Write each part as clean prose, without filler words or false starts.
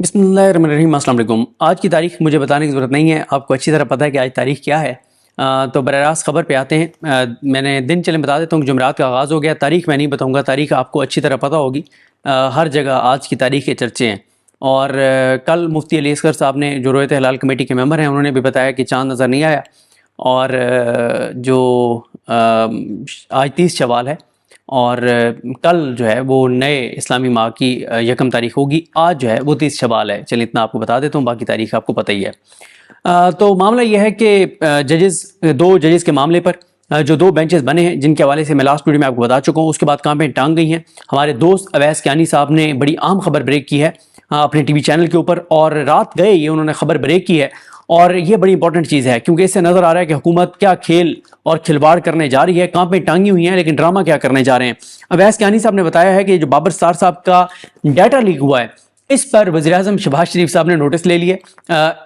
بسم اللہ الرحمن الرحیم۔ السلام علیکم۔ آج کی تاریخ مجھے بتانے کی ضرورت نہیں ہے، آپ کو اچھی طرح پتہ ہے کہ آج تاریخ کیا ہے۔ تو براہ راست خبر پہ آتے ہیں۔ میں نے دن چلیں بتا دیتا ہوں کہ جمعرات کا آغاز ہو گیا۔ تاریخ میں نہیں بتاؤں گا، تاریخ آپ کو اچھی طرح پتہ ہوگی، ہر جگہ آج کی تاریخ کے چرچے ہیں۔ اور کل مفتی علی اصغر صاحب نے، جو رویت ہلال کمیٹی کے ممبر ہیں، انہوں نے بھی بتایا کہ چاند نظر نہیں آیا، اور جو آج 30 شوال ہے، اور کل جو ہے وہ نئے اسلامی ماہ کی 1 تاریخ ہوگی۔ آج جو ہے وہ 30 شوال ہے۔ چلیے اتنا آپ کو بتا دیتا ہوں، باقی تاریخ آپ کو پتہ ہی ہے۔ تو معاملہ یہ ہے کہ دو ججز کے معاملے پر جو 2 بینچز بنے ہیں، جن کے حوالے سے میں لاسٹ ویڈیو میں آپ کو بتا چکا ہوں، اس کے بعد کامنٹ ٹانگ گئی ہیں۔ ہمارے دوست اویس کیانی صاحب نے بڑی اہم خبر بریک کی ہے اپنے ٹی وی چینل کے اوپر، اور رات گئے یہ انہوں نے خبر بریک کی ہے، اور یہ بڑی امپورٹنٹ چیز ہے، کیونکہ اس سے نظر آ رہا ہے کہ حکومت کیا کھیل اور کھلواڑ کرنے جا رہی ہے۔ کانپیں ٹانگی ہوئی ہیں، لیکن ڈرامہ کیا کرنے جا رہے ہیں۔ اویس کیانی صاحب نے بتایا ہے کہ جو بابر ستار صاحب کا ڈیٹا لیک ہوا ہے، اس پر وزیراعظم شہباز شریف صاحب نے نوٹس لے لیے۔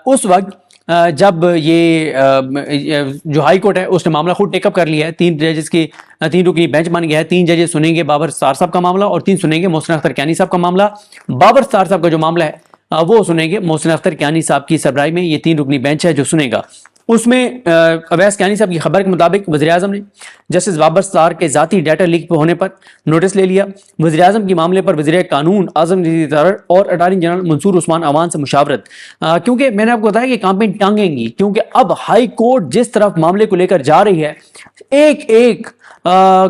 اس وقت جب یہ جو ہائی کورٹ ہے اس نے معاملہ خود ٹیک اپ کر لیا ہے، 3 ججز کی 3 رکنی بینچ بن گیا ہے۔ 3 ججز سنیں گے بابر ستار صاحب کا معاملہ، اور 3 سنیں گے محسن اختر کیانی صاحب کا معاملہ۔ بابر ستار صاحب کا جو معاملہ ہے وہ سنیں گے محسن اختر کیانی صاحب کی سربراہی میں۔ یہ 3 رکنی بینچ ہے جو سنے گا۔ اس میں اویس کیانی صاحب کی خبر کے مطابق وزیراعظم نے جسٹس بابر ستار کے ذاتی ڈیٹا لیک ہونے پر نوٹس لے لیا۔ وزیراعظم کے معاملے پر وزیر قانون اعظم اور اٹارنی جنرل منصور عثمان عوان سے مشاورت، کیونکہ میں نے آپ کو بتایا کہ کامپین ٹانگیں گی، کیونکہ اب ہائی کورٹ جس طرف معاملے کو لے کر جا رہی ہے، ایک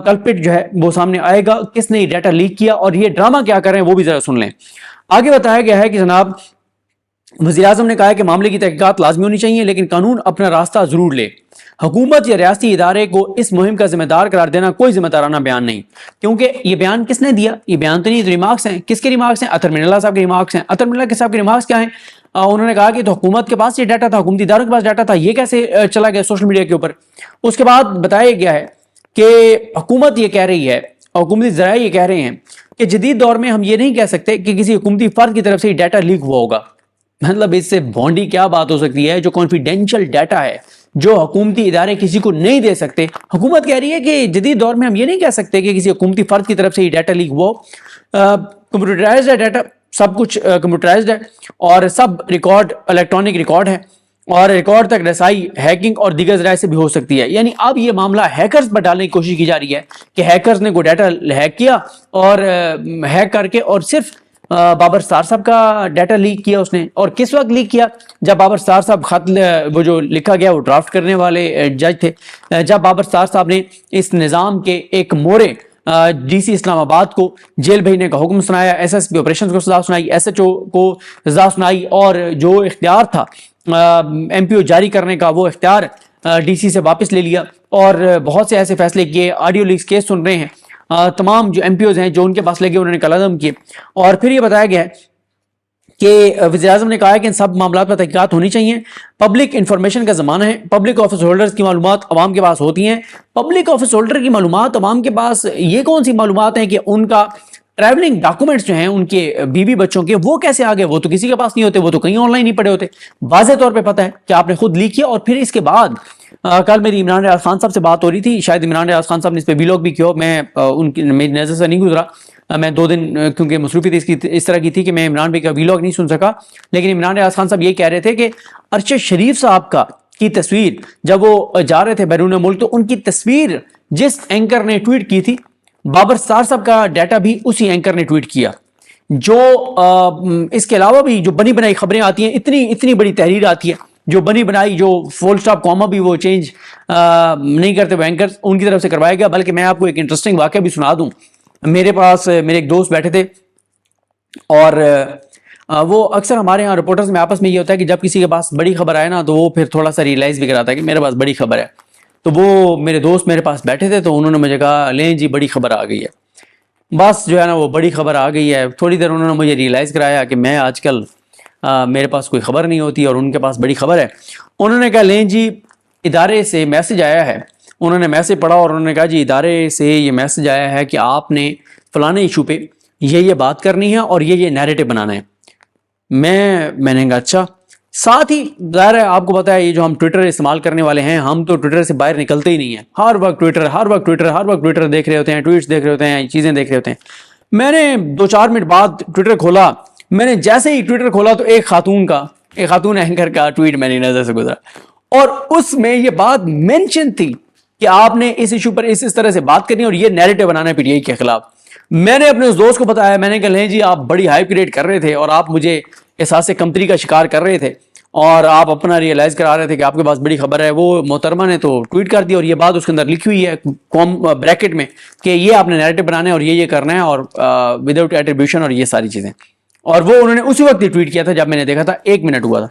کلپٹ جو ہے وہ سامنے آئے گا، کس نے یہ ڈیٹا لیک کیا اور یہ ڈرامہ کیا کر رہے ہیں وہ بھی ذرا سن لیں۔ آگے بتایا گیا ہے کہ جناب وزیراعظم نے کہا ہے کہ معاملے کی تحقیقات لازمی ہونی چاہیے، لیکن قانون اپنا راستہ ضرور لے۔ حکومت یا ریاستی ادارے کو اس مہم کا ذمہ دار قرار دینا کوئی ذمہ دارانہ بیان نہیں، کیونکہ یہ بیان کس نے دیا؟ یہ بیان تو نہیں، ریمارکس ہیں۔ کس کے ریمارکس ہیں؟ اطہر من اللہ صاحب کے ریمارکس ہیں۔ اطہر من اللہ صاحب کے ریمارکس کیا ہیں؟ انہوں نے کہا کہ تو حکومت کے پاس یہ ڈیٹا تھا، حکومتی اداروں کے پاس ڈیٹا تھا، یہ کیسے چلا گیا سوشل میڈیا کے اوپر؟ اس کے بعد بتایا گیا ہے کہ حکومت یہ کہہ رہی ہے، حکومتی ذرائع یہ کہہ رہے ہیں کہ جدید دور میں ہم یہ نہیں کہہ سکتے کہ کسی حکومتی فرد کی طرف سے یہ ڈیٹا لیک ہوا ہوگا۔ مطلب اس سے بھونڈی کیا بات ہو سکتی ہے؟ جو کانفیڈینشیل ڈیٹا ہے، جو حکومتی ادارے کسی کو نہیں دے سکتے، حکومت کہہ رہی ہے کہ جدید دور میں ہم یہ نہیں کہہ سکتے کہ کسی حکومتی فرد کی طرف سے یہ ڈیٹا لیک ہوا ہو۔ کمپیوٹرائزڈ ہے ڈیٹا، سب کچھ کمپیوٹرائزڈ ہے، اور سب ریکارڈ الیکٹرانک ریکارڈ ہے، اور ریکارڈ تک رسائی ہیکنگ اور دیگر ذرائع سے بھی ہو سکتی ہے۔ یعنی اب یہ معاملہ ہیکرز پر ڈالنے کی کوشش کی جا رہی ہے کہ ہیکرز نے کوئی ڈیٹا ہیک کیا، اور ہیک کر کے اور صرف بابر ستار صاحب کا ڈیٹا لیک کیا اس نے۔ اور کس وقت لیک کیا؟ جب بابر ستار صاحب خط وہ جو لکھا گیا وہ ڈرافٹ کرنے والے جج تھے، جب بابر ستار صاحب نے اس نظام کے ایک مورے ڈی سی اسلام آباد کو جیل بھیجنے کا حکم سنایا، ایس ایس پی آپریشنز کو سزا سنائی، ایس ایچ او کو سزا سنائی، اور جو اختیار تھا ایم پی او جاری کرنے کا وہ اختیار ڈی سی سے واپس لے لیا، اور بہت سے ایسے فیصلے کیے۔ آڈیو لیکس کیس سن رہے ہیں، تمام جو ایم پی اوز ہیں جو ان کے پاس لگے انہوں نے قلعدم کیے۔ اور پھر یہ بتایا گیا ہے کہ وزیراعظم نے کہا ہے کہ ان سب معاملات پر تحقیقات ہونی چاہیے۔ پبلک انفارمیشن کا زمانہ ہے، پبلک آفس ہولڈرز کی معلومات عوام کے پاس ہوتی ہیں۔ پبلک آفس ہولڈر کی معلومات عوام کے پاس یہ کون سی معلومات ہیں کہ ان کا ٹریولنگ ڈاکومنٹس جو ہیں ان کے بیوی بچوں کے، وہ کیسے آگے؟ وہ تو کسی کے پاس نہیں ہوتے، وہ تو کہیں آن لائن نہیں پڑے ہوتے۔ واضح طور پہ پتہ ہے کہ آپ نے خود لیک کیا۔ اور پھر اس کے بعد کل میری عمران ریاض خان صاحب سے بات ہو رہی تھی، شاید عمران ریاض خان صاحب نے اس پہ ویلاگ بھی کیا، میں ان کی میری نظر سے نہیں گزرا، میں 2 دن کیونکہ مصروفیت اس طرح کی تھی کہ میں عمران بھائی کا ویلاگ نہیں سن سکا۔ لیکن عمران ریاض خان صاحب یہ کہہ رہے تھے کہ ارشد شریف صاحب کی تصویر جب وہ جا رہے تھے بیرون ملک، تو ان کی تصویر جس اینکر نے ٹویٹ کی تھی، بابر ستار صاحب کا ڈیٹا بھی اسی اینکر نے ٹویٹ کیا۔ جو اس کے علاوہ بھی جو بنی بنائی خبریں آتی ہیں، اتنی بڑی تحریر آتی ہے، جو بنی بنائی، جو فول سٹاپ کوما بھی وہ چینج نہیں کرتے وہ اینکر، ان کی طرف سے کروایا گیا۔ بلکہ میں آپ کو ایک انٹرسٹنگ واقعہ بھی سنا دوں۔ میرے پاس میرے ایک دوست بیٹھے تھے، اور وہ اکثر ہمارے ہاں رپورٹرز میں آپس میں یہ ہوتا ہے کہ جب کسی کے پاس بڑی خبر آئے نا، تو وہ پھر تھوڑا سا ریئلائز بھی کراتا ہے کہ میرے پاس بڑی خبر ہے۔ تو وہ میرے دوست میرے پاس بیٹھے تھے، تو انہوں نے مجھے کہا لیں جی بڑی خبر آ گئی ہے۔ بس جو ہے نا وہ بڑی خبر آ گئی ہے۔ تھوڑی دیر انہوں نے مجھے ریئلائز کرایا کہ میں آج کل میرے پاس کوئی خبر نہیں ہوتی اور ان کے پاس بڑی خبر ہے۔ انہوں نے کہا لیں جی ادارے سے میسج آیا ہے۔ انہوں نے میسج پڑھا اور انہوں نے کہا جی ادارے سے یہ میسج آیا ہے کہ آپ نے فلانے ایشو پہ یہ بات کرنی ہے اور یہ نیریٹو بنانا ہے۔ میں نے کہا اچھا۔ ساتھ ہی ظاہر ہے آپ کو پتا ہے یہ جو ہم ٹویٹر استعمال کرنے والے ہیں، ہم تو ٹویٹر سے باہر نکلتے ہی نہیں ہیں، ہر وقت ٹویٹر دیکھ رہے ہوتے ہیں، ٹویٹس دیکھ رہے ہوتے ہیں، چیزیں دیکھ رہے ہوتے ہیں۔ میں نے 2-4 منٹ بعد ٹویٹر کھولا، میں نے جیسے ہی ٹویٹر کھولا تو ایک خاتون اینکر کا ٹویٹ میری نظر سے گزرا اور اس میں یہ بات مینشن تھی کہ آپ نے اس ایشو پر اس طرح سے بات کرنی اور یہ نیریٹو بنانا ہے پی ٹی آئی کے خلاف. میں نے اپنے اس دوست کو بتایا, میں نے کہا نہیں جی آپ بڑی ہائپ کریٹ کر رہے تھے اور آپ مجھے احساس کمتری کا شکار کر رہے تھے اور آپ اپنا ریئلائز کرا رہے تھے کہ آپ کے پاس بڑی خبر ہے. وہ محترمہ نے تو ٹویٹ کر دیا اور یہ بات اس کے اندر لکھی ہوئی ہے بریکٹ میں کہ یہ آپ نے نیریٹو بنانا ہے اور یہ کرنا ہے اور وداؤٹ ایٹریبیوشن اور یہ ساری چیزیں. اور وہ انہوں نے اسی وقت ہی ٹویٹ کیا تھا جب میں نے دیکھا تھا 1 منٹ ہوا تھا.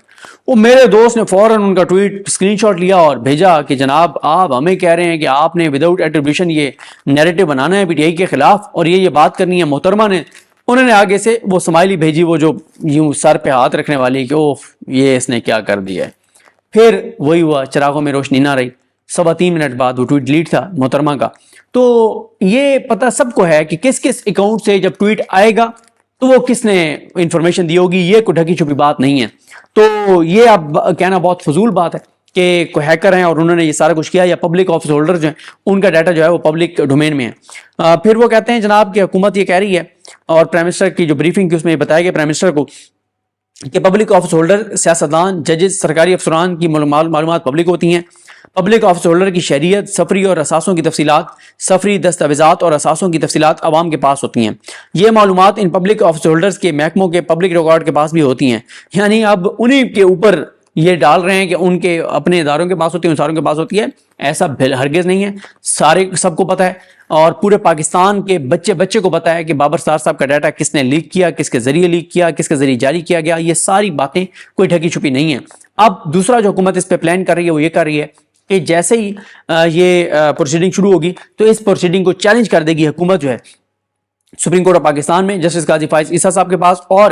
وہ میرے دوست نے فوراً ان کا ٹویٹ اسکرین شاٹ لیا اور بھیجا کہ جناب آپ ہمیں کہہ رہے ہیں کہ آپ نے وداؤٹ ایٹریبیوشن یہ نیریٹو بنانا ہے پی ٹی آئی کے خلاف اور یہ بات کرنی ہے. محترمہ نے انہوں نے آگے سے وہ سمائلی بھیجی, وہ جو یوں سر پہ ہاتھ رکھنے والی کہ اوہ یہ اس نے کیا کر دیا ہے. پھر وہی ہوا, چراغوں میں روشنی نہ رہی. 3.25 منٹ بعد وہ ٹویٹ ڈیلیٹ تھا محترمہ کا. تو یہ پتہ سب کو ہے کہ کس کس اکاؤنٹ سے جب ٹویٹ آئے گا تو وہ کس نے انفارمیشن دی ہوگی. یہ کوئی ڈھکی چھپی بات نہیں ہے. تو یہ اب کہنا بہت فضول بات ہے کہ کوئی ہیکر ہیں اور انہوں نے یہ سارا کچھ کیا, یا پبلک آفس ہولڈر جو ہیں ان کا ڈیٹا جو ہے وہ پبلک ڈومین میں ہے. پھر وہ کہتے ہیں جناب کہ حکومت یہ کہہ رہی ہے اور پرائم منسٹر کی جو بریفنگ کی اس میں یہ بتایا گیا پرائم منسٹر کو کہ پبلک آفس ہولڈر, سیاستدان, ججز, سرکاری افسران کی معلومات پبلک ہوتی ہیں. پبلک آفس ہولڈر کی شہریت, سفری اور اثاثوں کی تفصیلات, سفری دستاویزات اور اثاثوں کی تفصیلات عوام کے پاس ہوتی ہیں. یہ معلومات ان پبلک آفس ہولڈرز کے محکموں کے پبلک ریکارڈ کے پاس بھی ہوتی ہیں. یعنی اب انہی کے اوپر یہ ڈال رہے ہیں کہ ان کے اپنے اداروں کے پاس ہوتی ہے, ان ساروں کے پاس ہوتی ہے. ایسا ہرگز نہیں ہے. سب کو پتہ ہے اور پورے پاکستان کے بچے کو پتہ ہے کہ بابر ستار صاحب کا ڈیٹا کس نے لیک کیا, کس کے ذریعے لیک کیا, کس کے ذریعے جاری کیا گیا. یہ ساری باتیں کوئی ڈھکی چھپی نہیں ہیں. اب دوسرا جو حکومت اس پہ پلان کر رہی ہے وہ یہ کر رہی ہے کہ جیسے ہی یہ پروسیڈنگ شروع ہوگی تو اس پروسیڈنگ کو چیلنج کر دے گی حکومت جو ہے سپریم کورٹ آف پاکستان میں جسٹس قاضی فائز عیسیٰ صاحب کے پاس. اور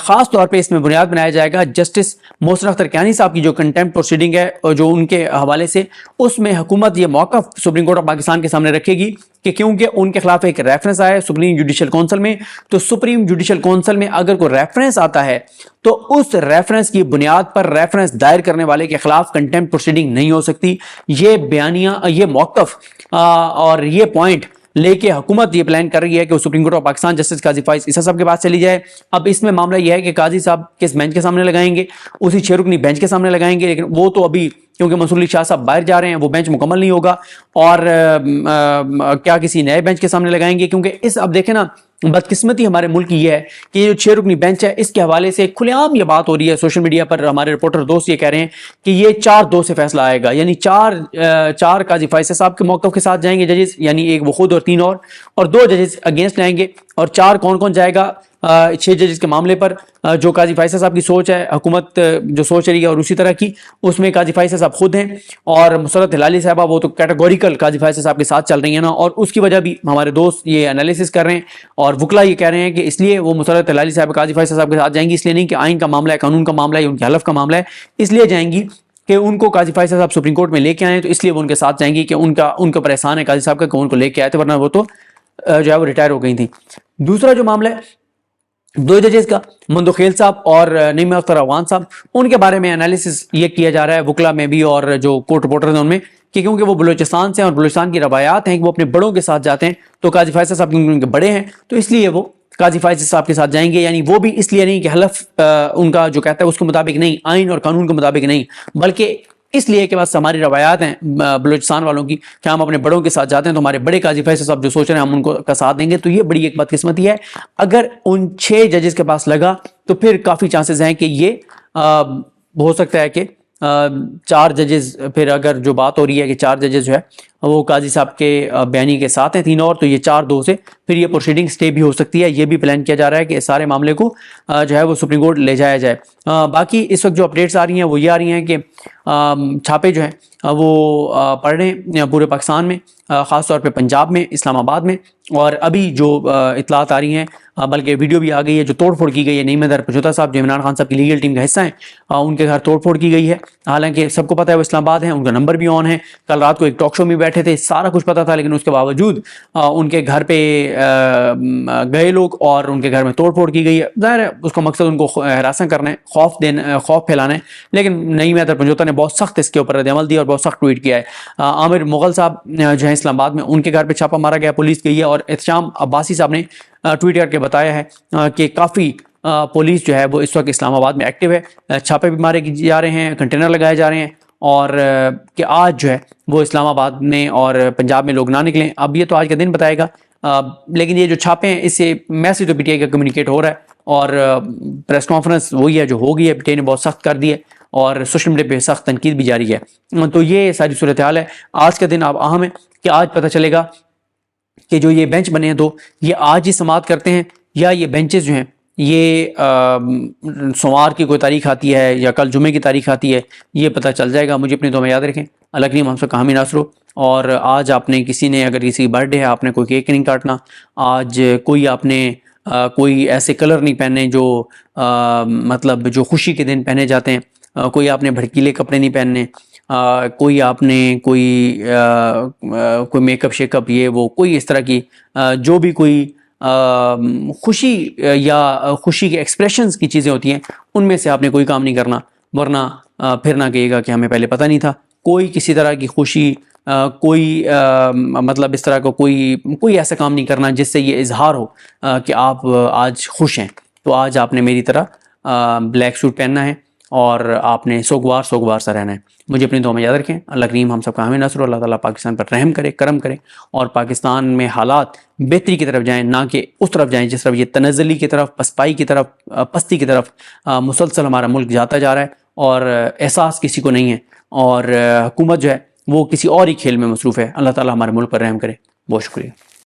خاص طور پہ اس میں بنیاد بنایا جائے گا جسٹس محسن اختر کیانی صاحب کی جو کنٹمپٹ پروسیڈنگ ہے اور جو ان کے حوالے سے, اس میں حکومت یہ موقف سپریم کورٹ آف پاکستان کے سامنے رکھے گی کہ کیونکہ ان کے خلاف ایک ریفرنس آیا ہے سپریم جوڈیشل کونسل میں, تو سپریم جوڈیشل کونسل میں اگر کوئی ریفرنس آتا ہے تو اس ریفرنس کی بنیاد پر ریفرنس دائر کرنے والے کے خلاف کنٹمپٹ پروسیڈنگ نہیں ہو سکتی. یہ بیانیہ, یہ موقف اور یہ پوائنٹ لے کے حکومت یہ پلان کر رہی ہے کہ وہ supreme court of Pakistan justice قاضی فائز عیسیٰ صاحب کے پاس چلی جائے. اب اس میں معاملہ یہ ہے کہ قاضی صاحب کس بینچ کے سامنے لگائیں گے, اسی 6 رکنی بینچ کے سامنے لگائیں گے, لیکن وہ تو ابھی کیونکہ منصور علی شاہ صاحب باہر جا رہے ہیں وہ بینچ مکمل نہیں ہوگا. اور کیا کسی نئے بینچ کے سامنے لگائیں گے, کیونکہ اب دیکھیں نا بدقسمتی ہمارے ملک کی یہ ہے کہ یہ جو 6 رکنی بینچ ہے اس کے حوالے سے کھلے عام یہ بات ہو رہی ہے سوشل میڈیا پر. ہمارے رپورٹر دوست یہ کہہ رہے ہیں کہ یہ 4-2 سے فیصلہ آئے گا, یعنی 4 قاضی فائز صاحب کے موقف کے ساتھ جائیں گے ججز, یعنی ایک وہ خود اور 3 اور 2 ججز اگینسٹ لائیں گے. اور 4 کون جائے گا 6 ججز کے معاملے پر جو قاضی فائز صاحب کی سوچ ہے, حکومت جو سوچ رہی ہے اور اسی طرح کی, اس میں قاضی فائز صاحب خود ہیں اور مسرت ہلالی صاحبہ وہ تو کیٹیگوریکل قاضی فائز صاحب کے ساتھ چل رہی ہیں نا. اور اس کی وجہ بھی ہمارے دوست یہ انالیسس کر رہے ہیں اور وکلا یہ کہہ رہے ہیں کہ اس لیے وہ مسرت ہلالی صاحب قاضی فائز صاحب کے ساتھ جائیں گی, اس لیے نہیں کہ آئین کا معاملہ ہے, قانون کا معاملہ ہے, ان کے حلف کا معاملہ ہے, اس لیے جائیں گی کہ ان کو قاضی فائز صاحب سپریم کورٹ میں لے کے آئے, تو اس لیے وہ ان کے ساتھ جائیں گی کہ ان کے اوپر احسان ہے قاضی صاحب کا کہ ان کو لے کے آئے تھے, ورنہ وہ تو جو ہے وہ ریٹائر ہو گئی تھی. دوسرا جو معاملہ ہے 2 ججز کا, مندوخیل صاحب اور نعیم اختر افغان صاحب, ان کے بارے میں انالیسس یہ کیا جا رہا ہے وکلا میں بھی اور جو کورٹ رپورٹرز ہیں ان میں کہ کیونکہ وہ بلوچستان سے اور بلوچستان کی روایات ہیں کہ وہ اپنے بڑوں کے ساتھ جاتے ہیں, تو قاضی فائز صاحب ان کے بڑے ہیں تو اس لیے وہ قاضی فائز صاحب کے ساتھ جائیں گے. یعنی وہ بھی اس لیے نہیں کہ حلف ان کا جو کہتا ہے اس کے مطابق نہیں, آئین اور قانون کے مطابق نہیں, بلکہ اس لیے کہ بس ہماری روایات ہیں بلوچستان والوں کی کہ ہم اپنے بڑوں کے ساتھ جاتے ہیں, تو ہمارے بڑے قاضی فیصل صاحب جو سوچ رہے ہیں ہم ان کو کا ساتھ دیں گے. تو یہ بڑی ایک بدقسمتی ہے. اگر ان 6 ججز کے پاس لگا تو پھر کافی چانسز ہیں کہ یہ ہو سکتا ہے کہ 4 ججز, پھر اگر جو بات ہو رہی ہے کہ 4 ججز جو ہے وہ قاضی صاحب کے بیانی کے ساتھ ہیں 3 اور, تو یہ 4-2 سے پھر یہ پروسیڈنگ سٹے بھی ہو سکتی ہے. یہ بھی پلان کیا جا رہا ہے کہ اس سارے معاملے کو جو ہے وہ سپریم کورٹ لے جایا جائے. باقی اس وقت جو اپڈیٹس آ رہی ہیں وہ یہ آ رہی ہیں کہ چھاپے جو ہیں وہ پڑ رہے ہیں پورے پاکستان میں, خاص طور پہ پنجاب میں, اسلام آباد میں, اور ابھی جو اطلاعات آ رہی ہیں بلکہ ویڈیو بھی آ گئی ہے جو توڑ پھوڑ کی گئی ہے. نعیم اختر پنجوتا صاحب جو عمران خان صاحب کی لیگل ٹیم کا حصہ ہیں, ان کے گھر توڑ پھوڑ کی گئی ہے. حالانکہ سب کو پتہ ہے وہ اسلام آباد ہیں, ان کا نمبر بھی آن ہے. کل رات کو ایک ٹاک شو میں بیٹھے تھے, سارا کچھ پتہ تھا, لیکن اس کے باوجود ان کے گھر پہ گئے لوگ اور ان کے گھر میں توڑ پھوڑ کی گئی ہے. ظاہر ہے اس کا مقصد ان کو ہراساں کرنا ہے, خوف پھیلانا ہے, لیکن نعیم اختر پنجوتا نے بہت سخت اس کے اوپر رد عمل دیا اور بہت سخت ٹویٹ کیا ہے. عامر مغل صاحب جو ہیں اسلام آباد میں, ان کے گھر پہ چھاپا مارا گیا, پولیس گئی ہے, اور احتشام عباسی صاحب نے ٹویٹ کر کے بتایا ہے کہ کافی پولیس جو ہے وہ اس وقت اسلام آباد میں ایکٹیو ہے، چھاپے بھی مارے جا رہے ہیں، کنٹینر لگائے جا رہے ہیں، اور کہ آج جو ہے وہ اسلام آباد میں اور پنجاب میں لوگ نہ نکلیں. اب یہ تو آج کا دن بتائے گا، لیکن یہ جو چھاپے ہیں اس سے میسج تو پی ٹی آئی کا کمیونیکیٹ ہو رہا ہے، اور پریس کانفرنس وہی ہے جو ہو گئی ہے، پی ٹی آئی نے بہت سخت کر دی ہے اور سوشل میڈیا پہ سخت تنقید بھی جاری ہے. تو یہ ساری صورتحال ہے. آج کا دن اب اہم ہے کہ آج پتہ چلے گا کہ جو یہ بینچ بنے ہیں دو، یہ آج ہی سماعت کرتے ہیں یا یہ بینچز جو ہیں یہ سوموار کی کوئی تاریخ آتی ہے یا کل جمعے کی تاریخ آتی ہے، یہ پتہ چل جائے گا. مجھے اپنی دعا میں یاد رکھیں. اللہ کریم ہم سب کا حامی ناصر ہو. اور آج آپ نے کسی نے اگر کسی کی برتھ ڈے ہے، آپ نے کوئی کیک نہیں کاٹنا. آج کوئی آپ نے کوئی ایسے کلر نہیں پہننے جو مطلب جو خوشی کے دن پہنے جاتے ہیں. کوئی آپ نے بھڑکیلے کپڑے نہیں پہننے. کوئی آپ نے کوئی میک اپ شیک اپ یہ وہ کوئی اس طرح کی جو بھی کوئی خوشی یا خوشی کے ایکسپریشنز کی چیزیں ہوتی ہیں ان میں سے آپ نے کوئی کام نہیں کرنا، ورنہ پھر نہ کہے گا کہ ہمیں پہلے پتہ نہیں تھا. کوئی کسی طرح کی خوشی کوئی مطلب اس طرح کا کوئی ایسا کام نہیں کرنا جس سے یہ اظہار ہو کہ آپ آج خوش ہیں. تو آج آپ نے میری طرح بلیک سوٹ پہننا ہے اور آپ نے سوگوار سا رہنا ہے. مجھے اپنی دعا میں یاد رکھیں. اللہ کریم ہم سب کا حامی ناصر. اللہ تعالیٰ پاکستان پر رحم کرے، کرم کرے، اور پاکستان میں حالات بہتری کی طرف جائیں، نہ کہ اس طرف جائیں جس طرف یہ تنزلی کی طرف، پسپائی کی طرف، پستی کی طرف مسلسل ہمارا ملک جاتا جا رہا ہے، اور احساس کسی کو نہیں ہے، اور حکومت جو ہے وہ کسی اور ہی کھیل میں مصروف ہے. اللہ تعالیٰ ہمارے ملک پر رحم کرے. بہت شکریہ.